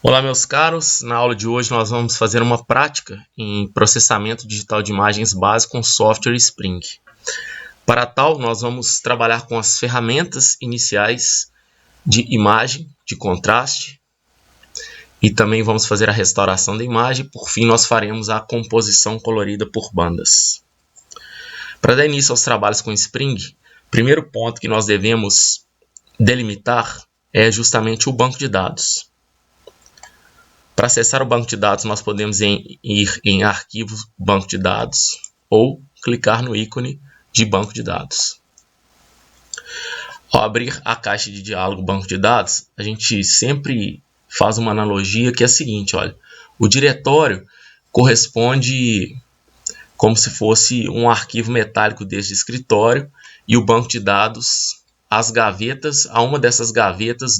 Olá, meus caros. Na aula de hoje nós vamos fazer uma prática em processamento digital de imagens básico com software Spring. Para tal, nós vamos trabalhar com as ferramentas iniciais de imagem, de contraste, e também vamos fazer a restauração da imagem. Por fim, nós faremos a composição colorida por bandas. Para dar início aos trabalhos com Spring, o primeiro ponto que nós devemos delimitar é justamente o banco de dados. Para acessar o banco de dados, nós podemos ir em Arquivo, Banco de Dados, ou clicar no ícone de Banco de Dados. Ao abrir a caixa de diálogo Banco de Dados, a gente sempre faz uma analogia que é a seguinte, olha, o diretório corresponde como se fosse um arquivo metálico desse escritório e o banco de dados, as gavetas, a uma dessas gavetas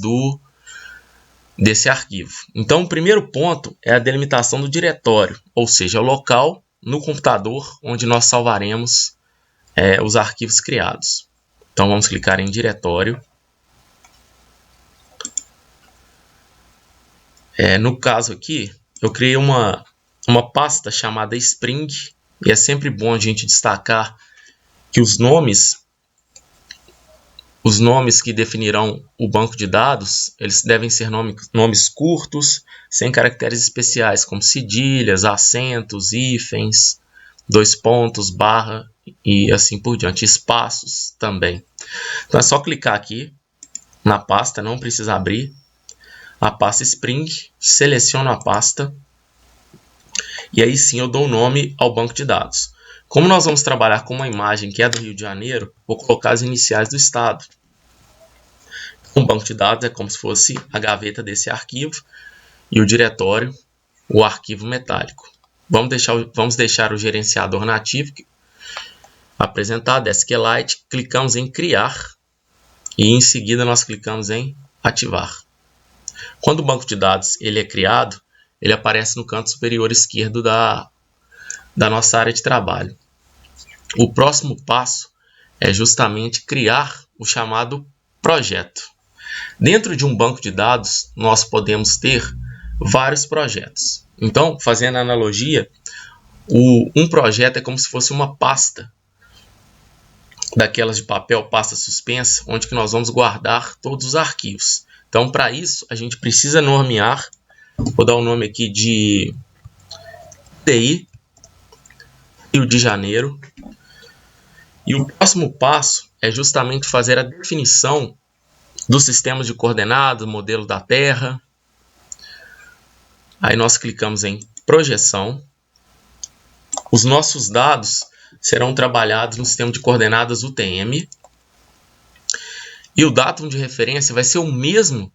desse arquivo. Então, o primeiro ponto é a delimitação do diretório, ou seja, o local no computador onde nós salvaremos os arquivos criados. Então, vamos clicar em diretório. No caso aqui, eu criei uma pasta chamada Spring, e é sempre bom a gente destacar que os nomes que definirão o banco de dados, eles devem ser nomes curtos, sem caracteres especiais, como cedilhas, acentos, hífens, dois pontos, barra e assim por diante, espaços também. Então é só clicar aqui na pasta, não precisa abrir a pasta Spring, seleciono a pasta e aí sim eu dou o nome ao banco de dados. Como nós vamos trabalhar com uma imagem que é do Rio de Janeiro, vou colocar as iniciais do estado. Um banco de dados é como se fosse a gaveta desse arquivo e o diretório, o arquivo metálico. Vamos deixar o gerenciador nativo apresentado, SQLite, clicamos em criar e em seguida nós clicamos em ativar. Quando o banco de dados ele é criado, ele aparece no canto superior esquerdo da nossa área de trabalho. O próximo passo é justamente criar o chamado projeto. Dentro de um banco de dados, nós podemos ter vários projetos. Então, fazendo a analogia, um projeto é como se fosse uma pasta, daquelas de papel, pasta suspensa, onde que nós vamos guardar todos os arquivos. Então, para isso, a gente precisa nomear, vou dar o nome aqui de TI, Rio de Janeiro. E o próximo passo é justamente fazer a definição dos sistemas de coordenadas, modelo da Terra. Aí nós clicamos em projeção. Os nossos dados serão trabalhados no sistema de coordenadas UTM. E o datum de referência vai ser o mesmo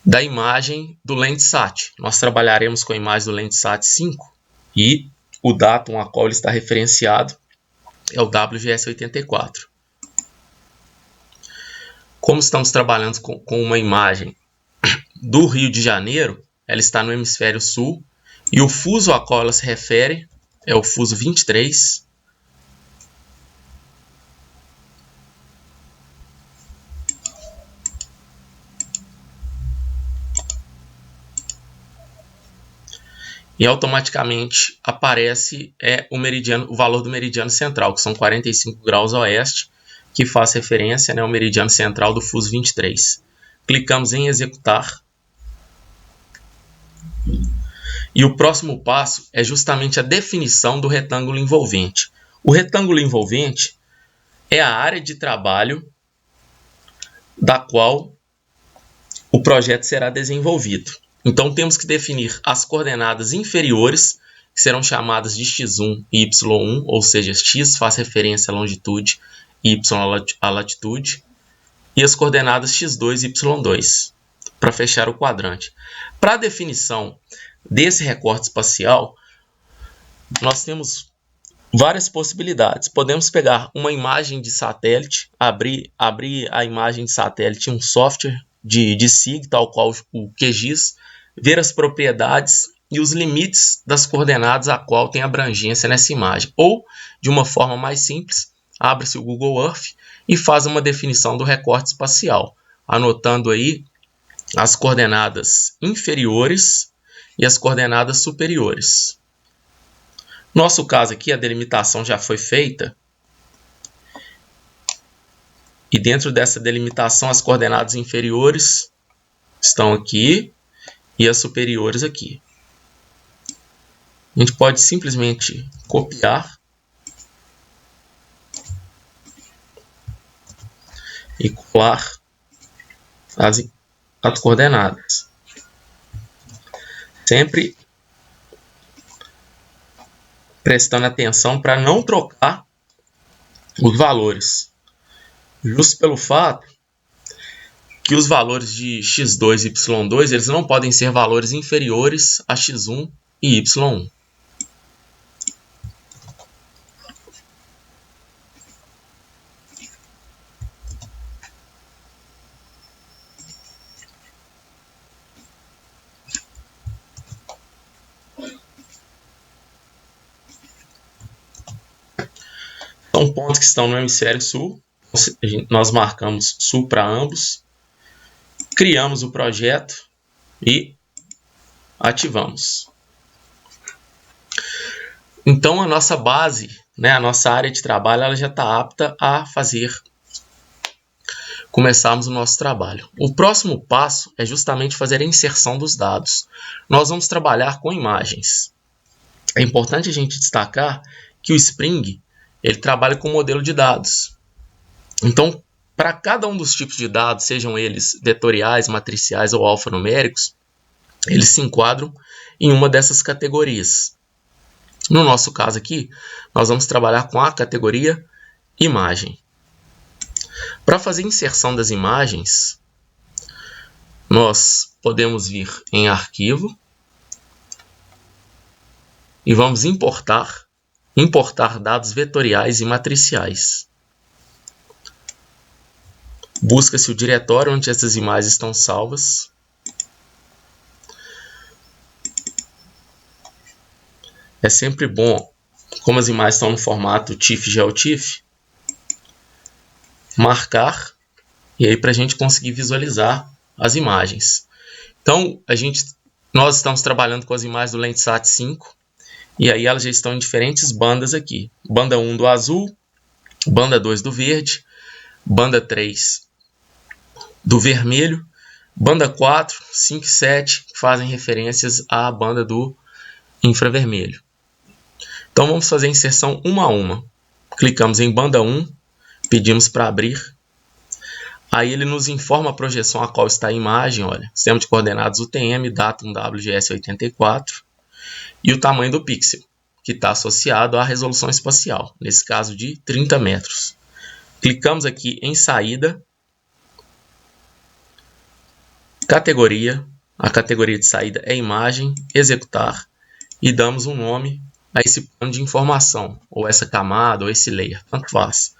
da imagem do Landsat. Nós trabalharemos com a imagem do Landsat 5 e o datum a qual ele está referenciado é o WGS84. Como estamos trabalhando com uma imagem do Rio de Janeiro, ela está no hemisfério sul e o fuso a qual ela se refere é o fuso 23. E automaticamente aparece o valor do meridiano central, que são 45 graus oeste, que faz referência ao meridiano central do fuso 23. Clicamos em executar. E o próximo passo é justamente a definição do retângulo envolvente. O retângulo envolvente é a área de trabalho da qual o projeto será desenvolvido. Então, temos que definir as coordenadas inferiores, que serão chamadas de x1 e y1, ou seja, x faz referência à longitude e y à latitude, e as coordenadas x2 e y2, para fechar o quadrante. Para a definição desse recorte espacial, nós temos várias possibilidades. Podemos pegar uma imagem de satélite, abrir a imagem de satélite em um software de SIG, tal qual o QGIS, ver as propriedades e os limites das coordenadas a qual tem abrangência nessa imagem. Ou, de uma forma mais simples, abre-se o Google Earth e faz uma definição do recorte espacial, anotando aí as coordenadas inferiores e as coordenadas superiores. Nosso caso aqui, a delimitação já foi feita. E dentro dessa delimitação, as coordenadas inferiores estão aqui e as superiores aqui. A gente pode simplesmente copiar e colar as coordenadas. Sempre prestando atenção para não trocar os valores. Justo pelo fato que os valores de x2 e y2 eles não podem ser valores inferiores a x1 e y1. São pontos que estão no hemisfério sul. Nós marcamos sul para ambos. Criamos o projeto e ativamos. Então, a nossa base, a nossa área de trabalho, ela já está apta a começarmos o nosso trabalho. O próximo passo é justamente fazer a inserção dos dados. Nós vamos trabalhar com imagens. É importante a gente destacar que o Spring ele trabalha com modelo de dados. Então, para cada um dos tipos de dados, sejam eles vetoriais, matriciais ou alfanuméricos, eles se enquadram em uma dessas categorias. No nosso caso aqui, nós vamos trabalhar com a categoria imagem. Para fazer a inserção das imagens, nós podemos vir em arquivo e vamos importar dados vetoriais e matriciais. Busca-se o diretório onde essas imagens estão salvas. É sempre bom, como as imagens estão no formato TIFF-GeoTIFF, marcar e aí para a gente conseguir visualizar as imagens. Então, nós estamos trabalhando com as imagens do Landsat 5 e aí elas já estão em diferentes bandas aqui. Banda 1 do azul, banda 2 do verde, banda 3 do vermelho, banda 4, 5 e 7 fazem referências à banda do infravermelho. Então vamos fazer a inserção uma a uma. Clicamos em banda 1, pedimos para abrir. Aí ele nos informa a projeção a qual está a imagem, olha, sistema de coordenadas UTM, datum WGS84 e o tamanho do pixel, que está associado à resolução espacial, nesse caso de 30 metros. Clicamos aqui em saída, categoria, a categoria de saída é imagem, executar e damos um nome a esse plano de informação, ou essa camada, ou esse layer, tanto faz.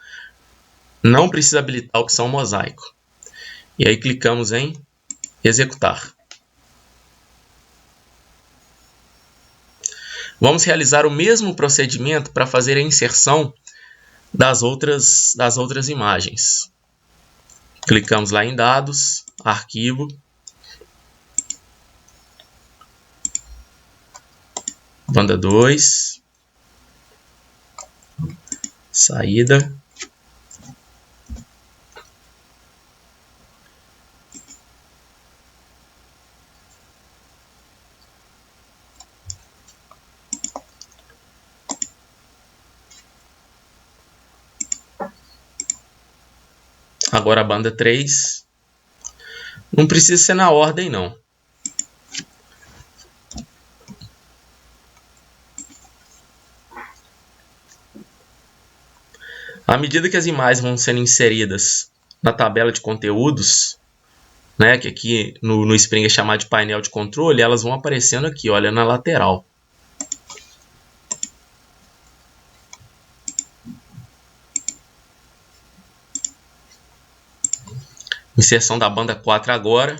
Não precisa habilitar a opção mosaico. E aí clicamos em executar. Vamos realizar o mesmo procedimento para fazer a inserção das outras imagens. Clicamos lá em dados, arquivo, banda 2, saída, agora a banda 3, não precisa ser na ordem não. À medida que as imagens vão sendo inseridas na tabela de conteúdos, que aqui no Spring é chamado de painel de controle, elas vão aparecendo aqui, olha, na lateral. Inserção da banda 4 agora.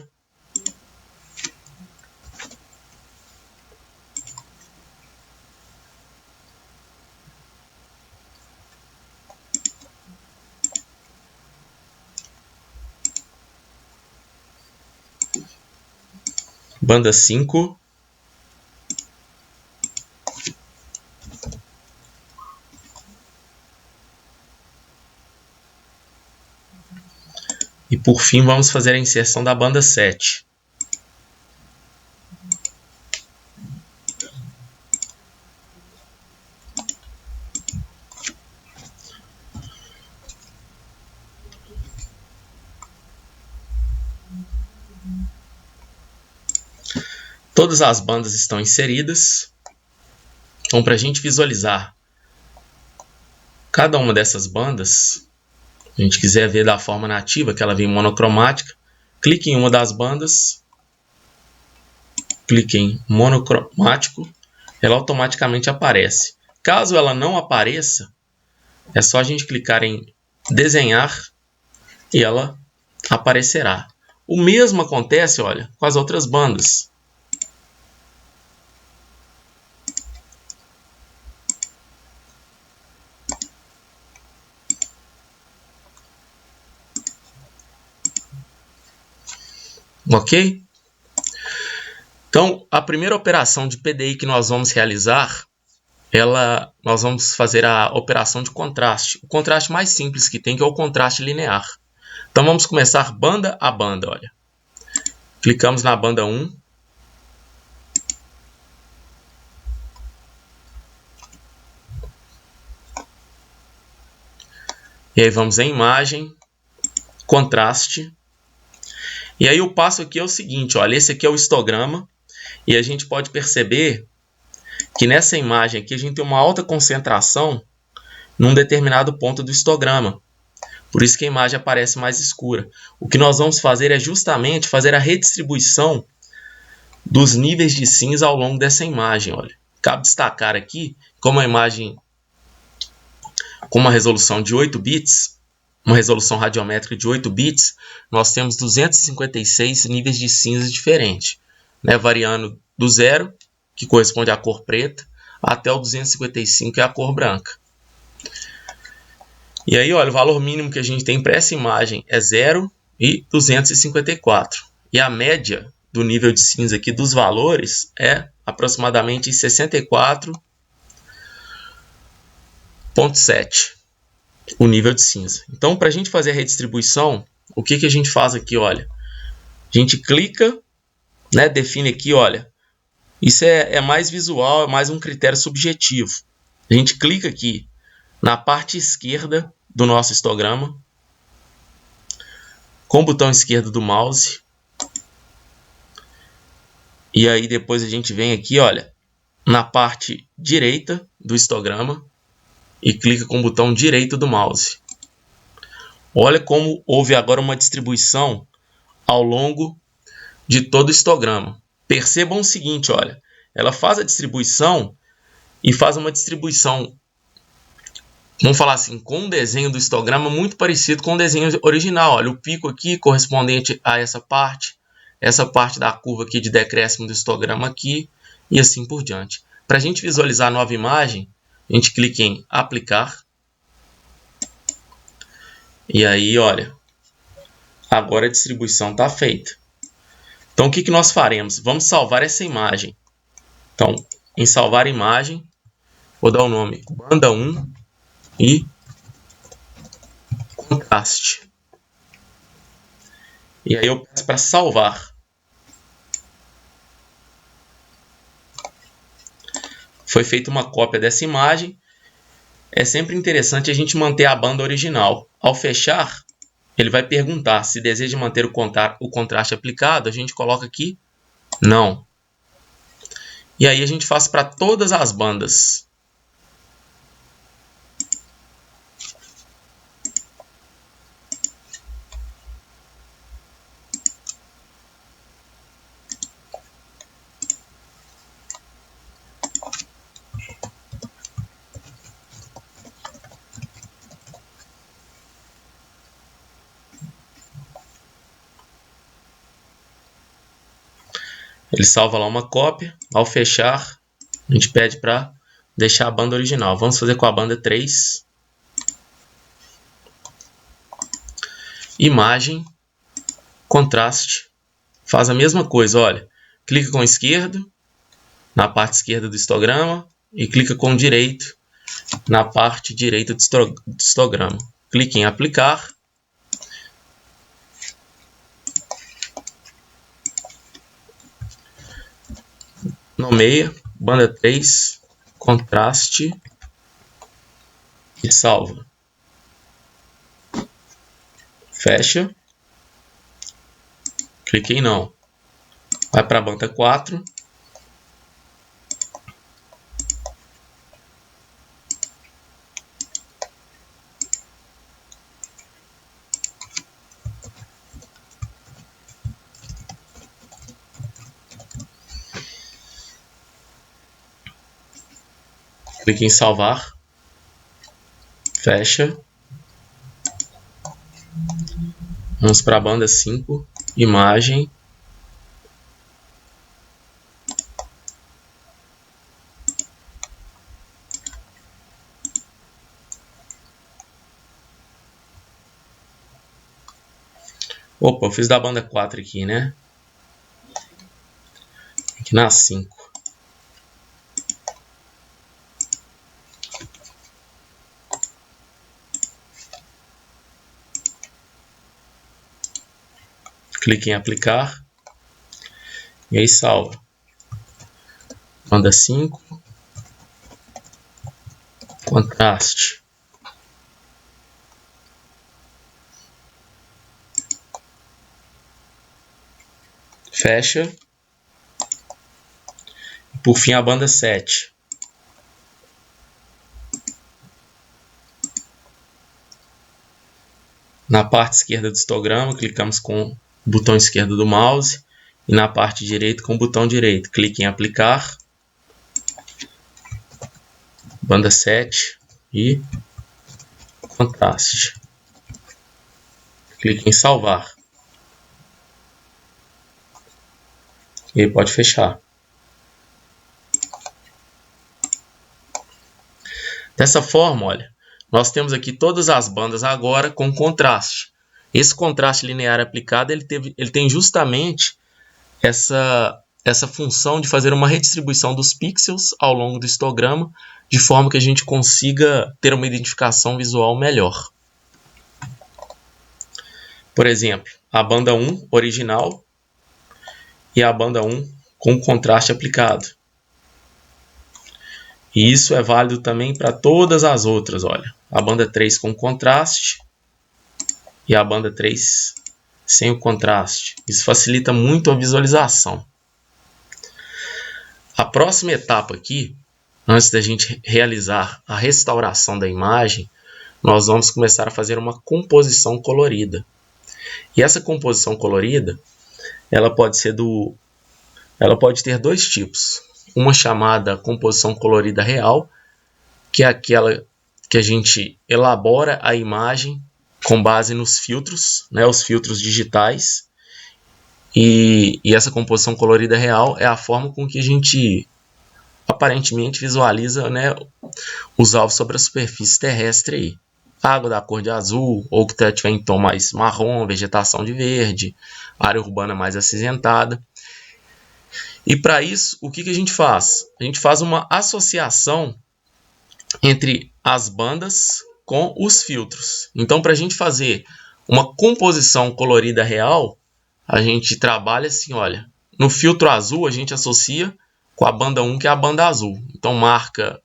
banda 5. E por fim vamos fazer a inserção da banda 7. Todas as bandas estão inseridas. Então, para a gente visualizar cada uma dessas bandas, se a gente quiser ver da forma nativa, que ela vem monocromática, clique em uma das bandas, clique em monocromático, ela automaticamente aparece. Caso ela não apareça, é só a gente clicar em desenhar e ela aparecerá. O mesmo acontece, olha, com as outras bandas. Ok? Então, a primeira operação de PDI que nós vamos realizar, nós vamos fazer a operação de contraste. O contraste mais simples que tem, que é o contraste linear. Então, vamos começar banda a banda. Olha. Clicamos na banda 1. E aí vamos em imagem, contraste. E aí o passo aqui é o seguinte, olha, esse aqui é o histograma. E a gente pode perceber que nessa imagem aqui a gente tem uma alta concentração num determinado ponto do histograma. Por isso que a imagem aparece mais escura. O que nós vamos fazer é justamente fazer a redistribuição dos níveis de cinza ao longo dessa imagem. Olha. Cabe destacar aqui, como a imagem com uma resolução de 8 bits, uma resolução radiométrica de 8 bits, nós temos 256 níveis de cinza diferentes, né, variando do 0, que corresponde à cor preta, até o 255, que é a cor branca. E aí, olha, o valor mínimo que a gente tem para essa imagem é 0 e 254. E a média do nível de cinza aqui dos valores é aproximadamente 64,7, o nível de cinza. Então, para a gente fazer a redistribuição, o que a gente faz aqui? Olha, a gente clica, né, define aqui, olha, isso é mais visual, é mais um critério subjetivo. A gente clica aqui na parte esquerda do nosso histograma, com o botão esquerdo do mouse. E aí depois a gente vem aqui, olha, na parte direita do histograma e clica com o botão direito do mouse. Olha como houve agora uma distribuição ao longo de todo o histograma. Percebam o seguinte, olha, ela faz a distribuição e faz uma distribuição, vamos falar assim, com um desenho do histograma muito parecido com o desenho original. Olha, o pico aqui correspondente a essa parte da curva aqui de decréscimo do histograma aqui, e assim por diante. Para a gente visualizar a nova imagem, a gente clica em aplicar. E aí, olha, agora a distribuição está feita. Então, o que nós faremos? Vamos salvar essa imagem. Então, em salvar imagem, vou dar o nome banda 1 e contraste. E aí eu peço para salvar. Foi feita uma cópia dessa imagem. É sempre interessante a gente manter a banda original. Ao fechar, ele vai perguntar se deseja manter o contraste aplicado. A gente coloca aqui não. E aí a gente faz para todas as bandas. Ele salva lá uma cópia. Ao fechar, a gente pede para deixar a banda original. Vamos fazer com a banda 3. Imagem, contraste. Faz a mesma coisa, olha. clica com o esquerdo na parte esquerda do histograma e clica com o direito na parte direita do histograma. Clique em aplicar. Nomeia banda 3, contraste e salva. Fecha. Clique em não. Vai para a banda 4. Clique em salvar. Fecha. Vamos para a banda 5, imagem. Opa, eu fiz da banda 4 aqui, né? Aqui na 5. Clique em aplicar. E aí salva. Banda 5. Contraste. Fecha. E por fim a banda 7. Na parte esquerda do histograma, clicamos com o botão esquerdo do mouse. E na parte direita com o botão direito. Clique em aplicar. Banda 7 e contraste. Clique em salvar. E aí pode fechar. Dessa forma, olha, nós temos aqui todas as bandas agora com contraste. Esse contraste linear aplicado, ele tem justamente essa função de fazer uma redistribuição dos pixels ao longo do histograma, de forma que a gente consiga ter uma identificação visual melhor. Por exemplo, a banda 1 original e a banda 1 com contraste aplicado. E isso é válido também para todas as outras, olha. A banda 3 com contraste e a banda 3 sem o contraste. Isso facilita muito a visualização. A próxima etapa aqui, antes da gente realizar a restauração da imagem, nós vamos começar a fazer uma composição colorida. E essa composição colorida, ela pode ter dois tipos. Uma chamada composição colorida real, que é aquela que a gente elabora a imagem com base nos filtros, né, os filtros digitais. E essa composição colorida real é a forma com que a gente aparentemente visualiza, né, os alvos sobre a superfície terrestre aí. Água da cor de azul, ou que tiver em tom mais marrom, vegetação de verde, área urbana mais acinzentada. E para isso, o que a gente faz? A gente faz uma associação entre as bandas com os filtros. Então, para a gente fazer uma composição colorida real, a gente trabalha assim, olha, no filtro azul a gente associa com a banda 1, que é a banda azul. Então, marca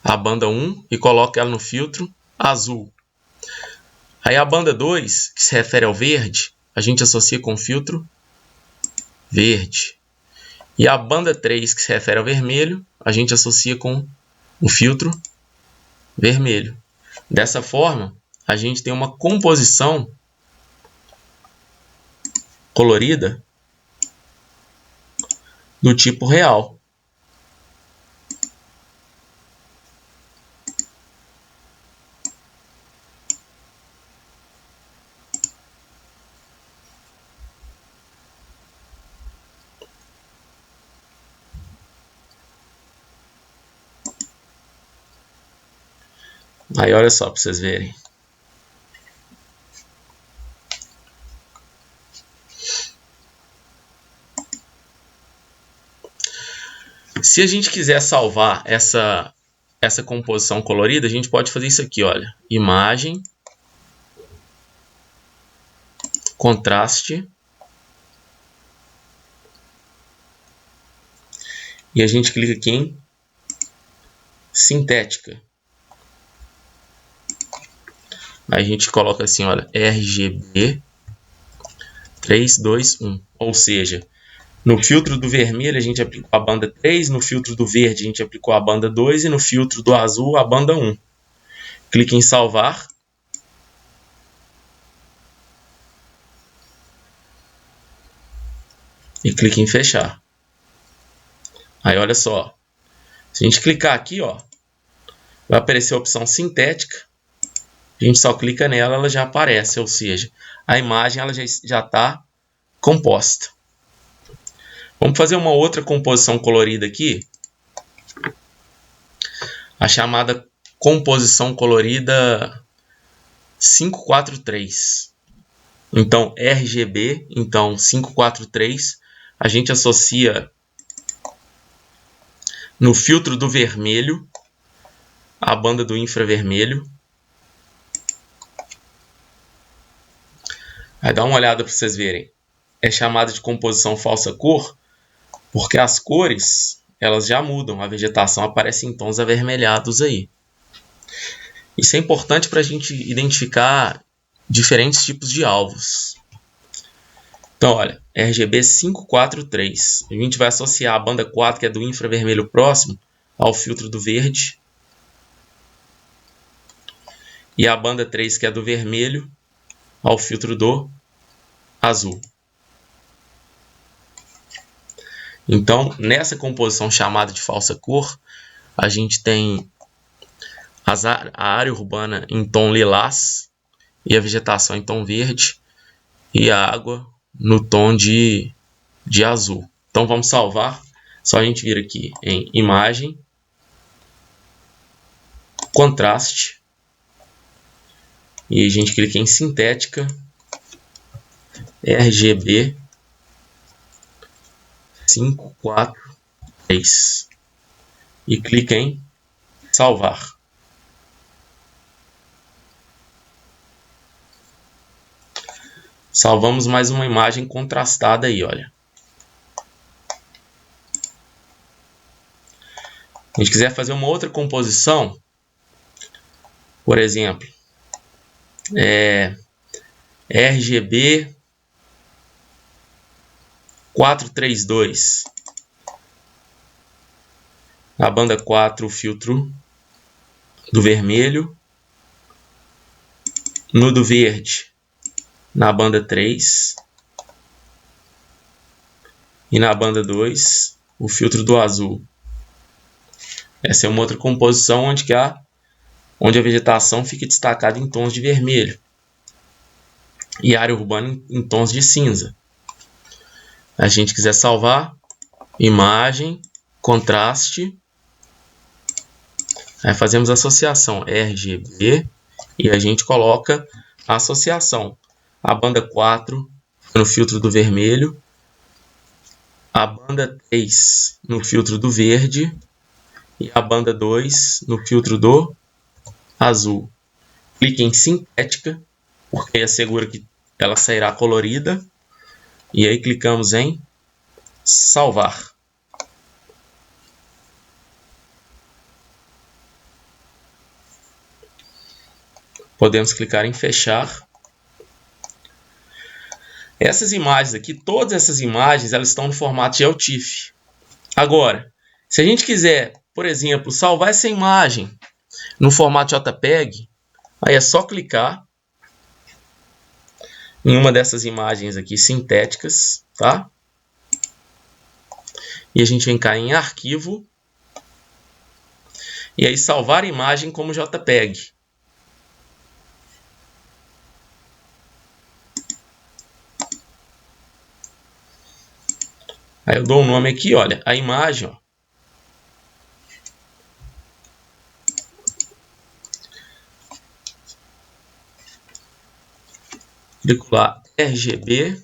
a banda 1 e coloca ela no filtro azul. Aí a banda 2, que se refere ao verde, a gente associa com o filtro verde. E a banda 3, que se refere ao vermelho, a gente associa com o filtro vermelho. Dessa forma, a gente tem uma composição colorida do tipo real. Aí olha só para vocês verem. Se a gente quiser salvar essa composição colorida, a gente pode fazer isso aqui, olha. Imagem, contraste. E a gente clica aqui em sintética. Aí a gente coloca assim, olha, RGB 321. Ou seja, no filtro do vermelho a gente aplicou a banda 3, no filtro do verde a gente aplicou a banda 2 e no filtro do azul a banda 1. Clique em salvar. E clique em fechar. Aí olha só. Se a gente clicar aqui, ó, vai aparecer a opção sintética. A gente só clica nela, ela já aparece, ou seja, a imagem ela já está composta. Vamos fazer uma outra composição colorida aqui. A chamada composição colorida 543. Então, RGB, então 543, a gente associa no filtro do vermelho a banda do infravermelho. Aí dá uma olhada para vocês verem. É chamada de composição falsa cor, porque as cores elas já mudam, a vegetação aparece em tons avermelhados aí. Isso é importante para a gente identificar diferentes tipos de alvos. Então, olha, RGB 543. A gente vai associar a banda 4, que é do infravermelho próximo, ao filtro do verde. E a banda 3, que é do vermelho, ao filtro do azul. Então, nessa composição chamada de falsa cor, a gente tem a área urbana em tom lilás e a vegetação em tom verde e a água no tom de azul. Então, vamos salvar. Só a gente vir aqui em imagem, contraste, e a gente clica em sintética, RGB 543 e clica em salvar. Salvamos mais uma imagem contrastada aí, olha. Se a gente quiser fazer uma outra composição, por exemplo, RGB 432. Na banda 4, o filtro do vermelho. No do verde, na banda 3. E na banda 2, o filtro do azul. Essa é uma outra composição onde a vegetação fica destacada em tons de vermelho. E a área urbana em tons de cinza. A gente quiser salvar, imagem, contraste. Aí fazemos associação RGB e a gente coloca a associação. A banda 4 no filtro do vermelho, a banda 3 no filtro do verde e a banda 2 no filtro do azul. Clique em sintética, porque assegura que ela sairá colorida. E aí clicamos em salvar. Podemos clicar em fechar. Essas imagens aqui, todas essas imagens, elas estão no formato GeoTIFF. Agora, se a gente quiser, por exemplo, salvar essa imagem no formato JPEG, aí é só clicar em uma dessas imagens aqui sintéticas, tá? E a gente vem cá em arquivo e aí salvar a imagem como JPEG. Aí eu dou um nome aqui, olha, a imagem, ó. Clico lá, RGB.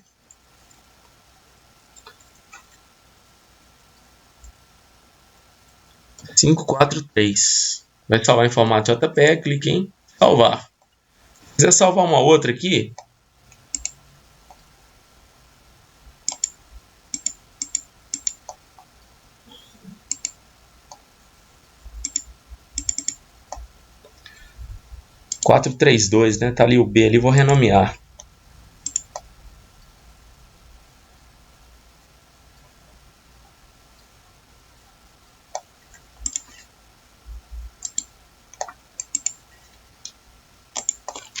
543. Vai salvar em formato JPEG, clique em salvar. Se quiser salvar uma outra aqui, (432), né? Tá ali o B ali, vou renomear.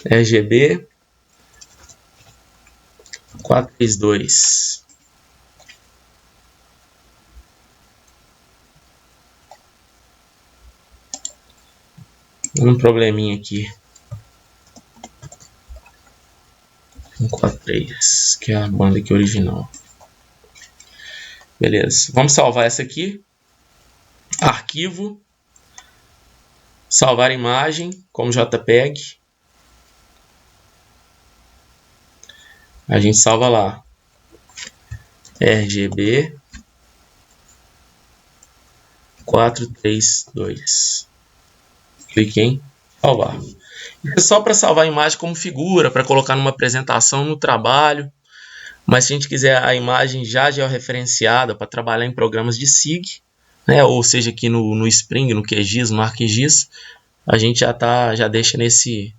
RGB 432. Um probleminha aqui. 143, que é a banda aqui original. Beleza, vamos salvar essa aqui. Arquivo. Salvar imagem como JPEG. A gente salva lá. RGB 432. Clique em salvar. É só para salvar a imagem como figura, para colocar numa apresentação no trabalho. Mas se a gente quiser a imagem já georreferenciada para trabalhar em programas de SIG, né, ou seja, aqui no Spring, no QGIS, no ArcGIS, a gente já deixa nesse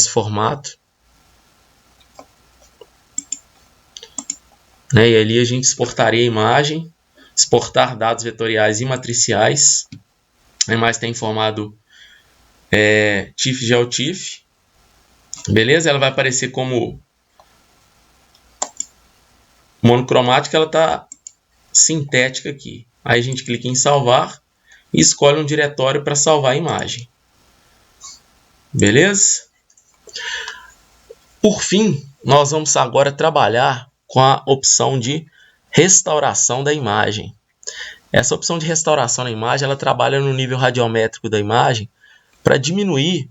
formato. Né, e ali a gente exportaria a imagem, exportar dados vetoriais e matriciais. A imagem tem formado TIFF, GeoTIFF. Beleza? Ela vai aparecer como monocromática, ela está sintética aqui. Aí a gente clica em salvar e escolhe um diretório para salvar a imagem. Beleza? Por fim, nós vamos agora trabalhar com a opção de restauração da imagem. Essa opção de restauração da imagem, ela trabalha no nível radiométrico da imagem para diminuir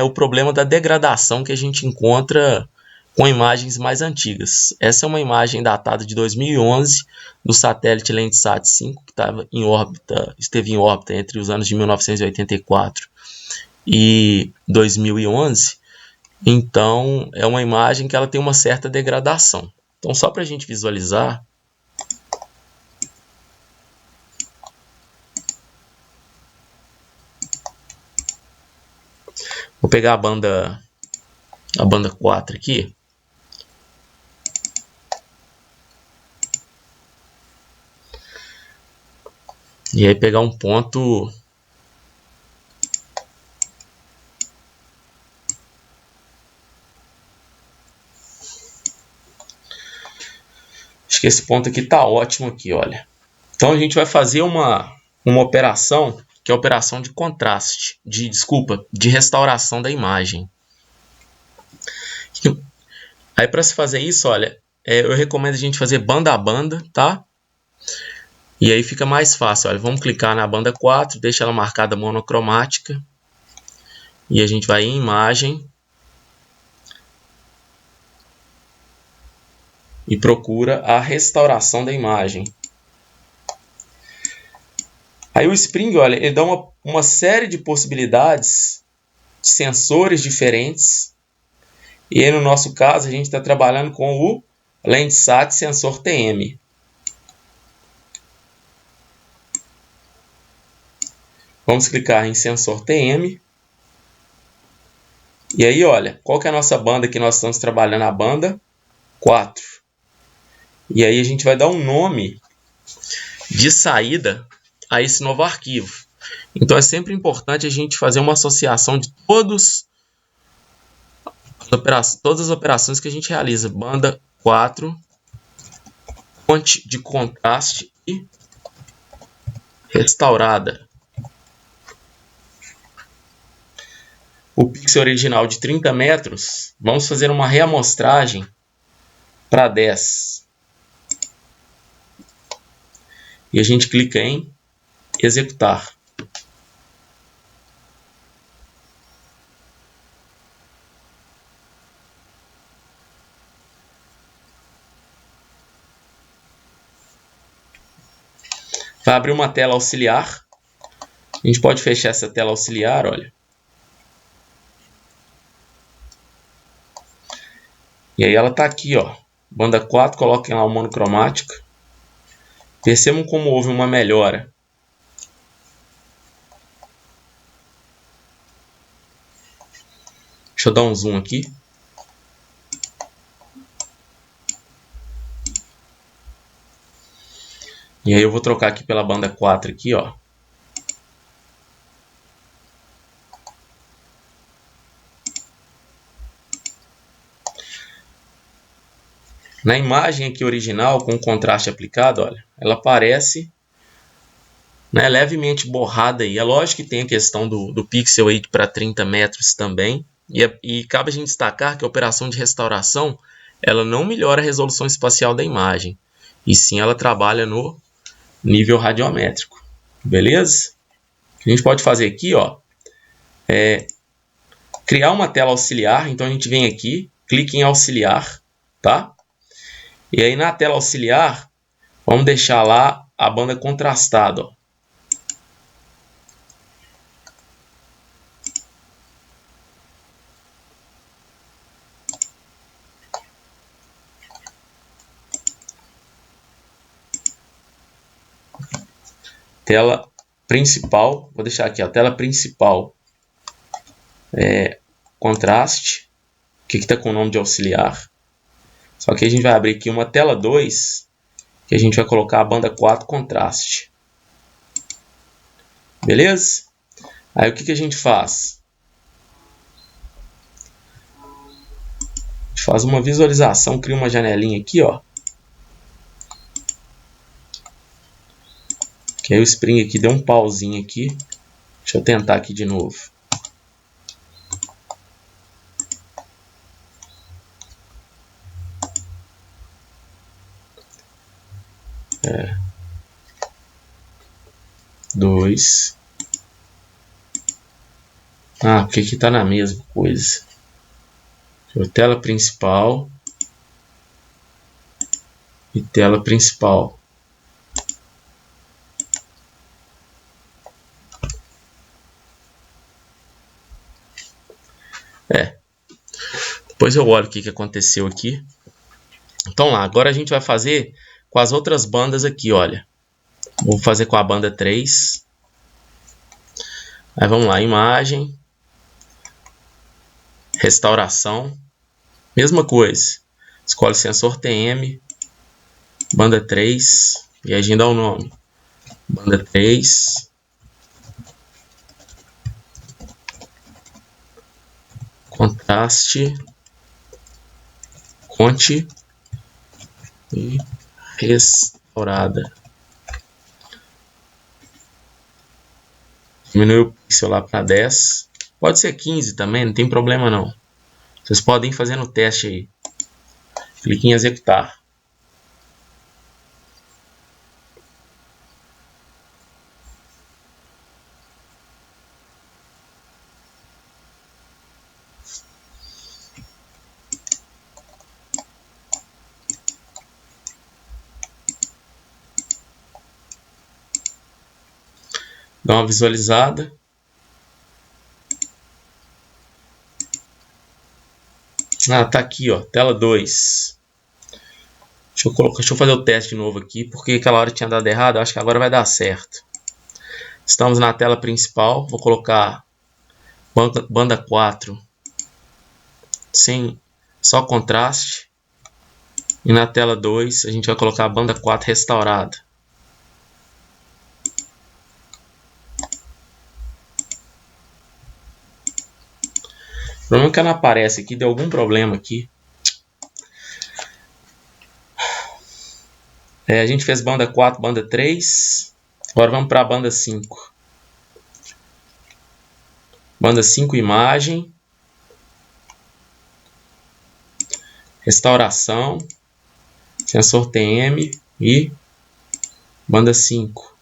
o problema da degradação que a gente encontra com imagens mais antigas. Essa é uma imagem datada de 2011 do satélite Landsat 5, que esteve em órbita entre os anos de 1984 e 2011. Então, é uma imagem que ela tem uma certa degradação. Então, só para a gente visualizar, vou pegar a banda 4 aqui. E aí pegar um ponto acho que esse ponto aqui está ótimo aqui, olha. Então a gente vai fazer uma operação que é a operação de contraste, de restauração da imagem. Aí para se fazer isso, olha, eu recomendo a gente fazer banda a banda, tá? E aí fica mais fácil, olha, vamos clicar na banda 4, deixa ela marcada monocromática. E a gente vai em imagem. E procura a restauração da imagem. Aí o Spring, olha, ele dá uma série de possibilidades, de sensores diferentes. E aí no nosso caso, a gente está trabalhando com o Landsat Sensor TM. Vamos clicar em Sensor TM. E aí, olha, qual que é a nossa banda que nós estamos trabalhando? A banda 4. E aí a gente vai dar um nome de saída a esse novo arquivo. Então é sempre importante a gente fazer uma associação de todas as operações que a gente realiza. Banda 4, fonte de contraste e restaurada. O pixel original de 30 metros, vamos fazer uma reamostragem para 10. E a gente clica em executar. Vai abrir uma tela auxiliar A gente pode fechar essa tela auxiliar, olha. E aí ela está aqui, ó. Banda 4, coloquem lá o monocromática. Percebam como houve uma melhora. Deixa eu dar um zoom aqui. E aí eu vou trocar aqui pela banda 4 aqui, ó. Na imagem aqui original, com o contraste aplicado, olha, ela parece, né, levemente borrada aí. É lógico que tem a questão do pixel aí para 30 metros também. E cabe a gente destacar que a operação de restauração, ela não melhora a resolução espacial da imagem. E sim ela trabalha no nível radiométrico. Beleza? O que a gente pode fazer aqui, ó, é criar uma tela auxiliar. Então a gente vem aqui, clica em auxiliar, tá? E aí na tela auxiliar, vamos deixar lá a banda contrastada, ó. Tela principal, vou deixar aqui a tela principal, contraste, que está com o nome de auxiliar. Só que a gente vai abrir aqui uma tela 2, que a gente vai colocar a banda 4 contraste. Beleza? Aí o que a gente faz? A gente faz uma visualização, cria uma janelinha aqui, ó. Que aí o Spring aqui deu um pauzinho aqui. Deixa eu tentar aqui de novo. Dois. Ah, porque aqui tá na mesma coisa. Tela principal. E tela principal. Depois eu olho o que aconteceu aqui. Então lá, agora a gente vai fazer com as outras bandas aqui, olha. Vou fazer com a banda 3. Aí vamos lá, imagem. Restauração. Mesma coisa. Escolhe sensor TM. Banda 3. E aí a gente dá o nome. Banda 3. Contraste. Conte. E restaurada. Diminui o pixel lá para 10. Pode ser 15 também, não tem problema não. Vocês podem ir fazendo o teste aí. Clique em executar. Dá uma visualizada. Ah, tá aqui, ó, tela 2. Deixa eu fazer o teste de novo aqui, porque aquela hora tinha dado errado, acho que agora vai dar certo. Estamos na tela principal, vou colocar banda 4 sem só contraste. E na tela 2 a gente vai colocar a banda 4 restaurada. O problema é que ela aparece aqui, deu algum problema aqui. A gente fez banda 4, banda 3. Agora vamos para a banda 5. Banda 5, imagem. Restauração. Sensor TM e banda 5.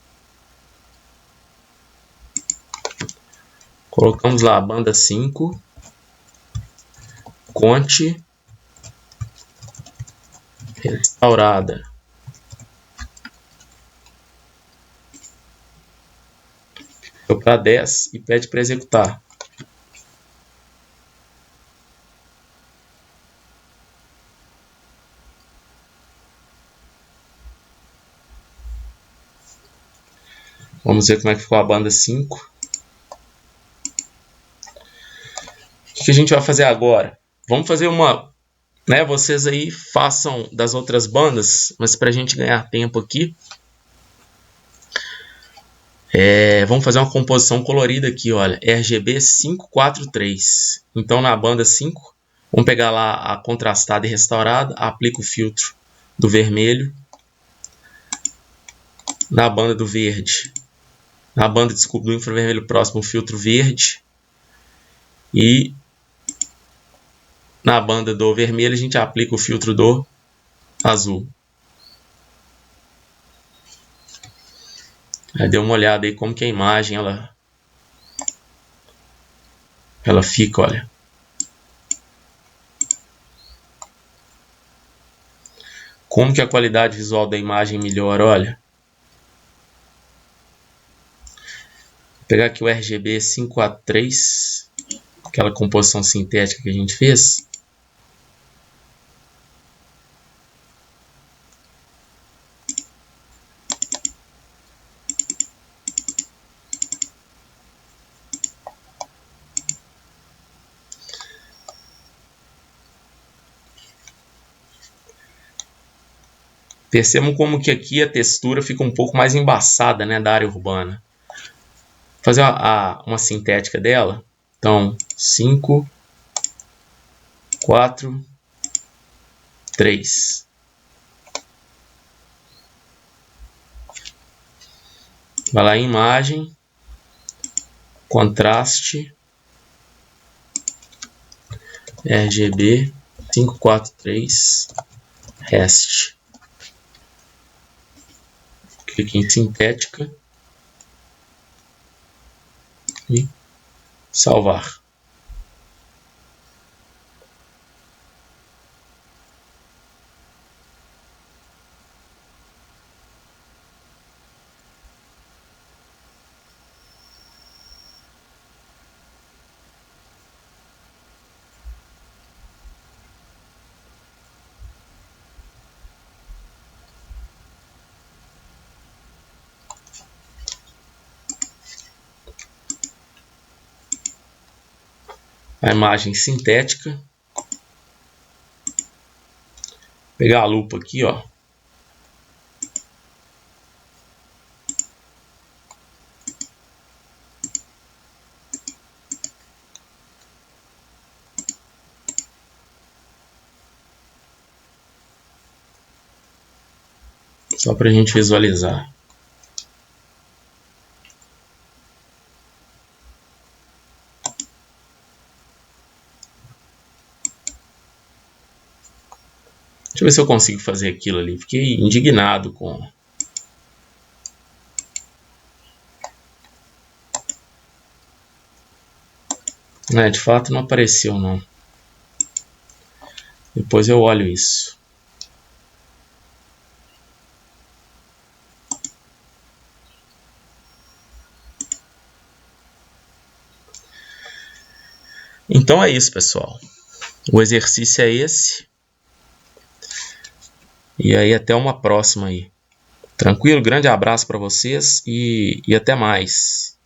Colocamos lá a banda 5. Conte. Restaurada. para 10 e pede para executar. Vamos ver como é que ficou a banda 5. O que a gente vai fazer agora? Vamos fazer uma... né, vocês aí façam das outras bandas, mas para a gente ganhar tempo aqui, vamos fazer uma composição colorida aqui, olha, RGB 543. Então na banda 5, vamos pegar lá a contrastada e restaurada, aplica o filtro do vermelho. Na banda do verde, na banda, desculpa, do infravermelho próximo, o filtro verde. E na banda do vermelho a gente aplica o filtro do azul. Aí dê uma olhada aí como que a imagem ela fica, olha. Como que a qualidade visual da imagem melhora, olha. Vou pegar aqui o RGB 543, aquela composição sintética que a gente fez. Percebam como que aqui a textura fica um pouco mais embaçada, né, da área urbana. Vou fazer uma sintética dela. Então, 5, 4, 3. Vai lá em imagem, contraste, RGB 543, REST. Clique em sintética e salvar. A imagem sintética. Pegar a lupa aqui, ó. Só para a gente visualizar. Deixa eu ver se eu consigo fazer aquilo ali. Fiquei indignado com... de fato não apareceu, não. Depois eu olho isso. Então é isso, pessoal. O exercício é esse. E aí até uma próxima aí. Tranquilo? Grande abraço para vocês e até mais.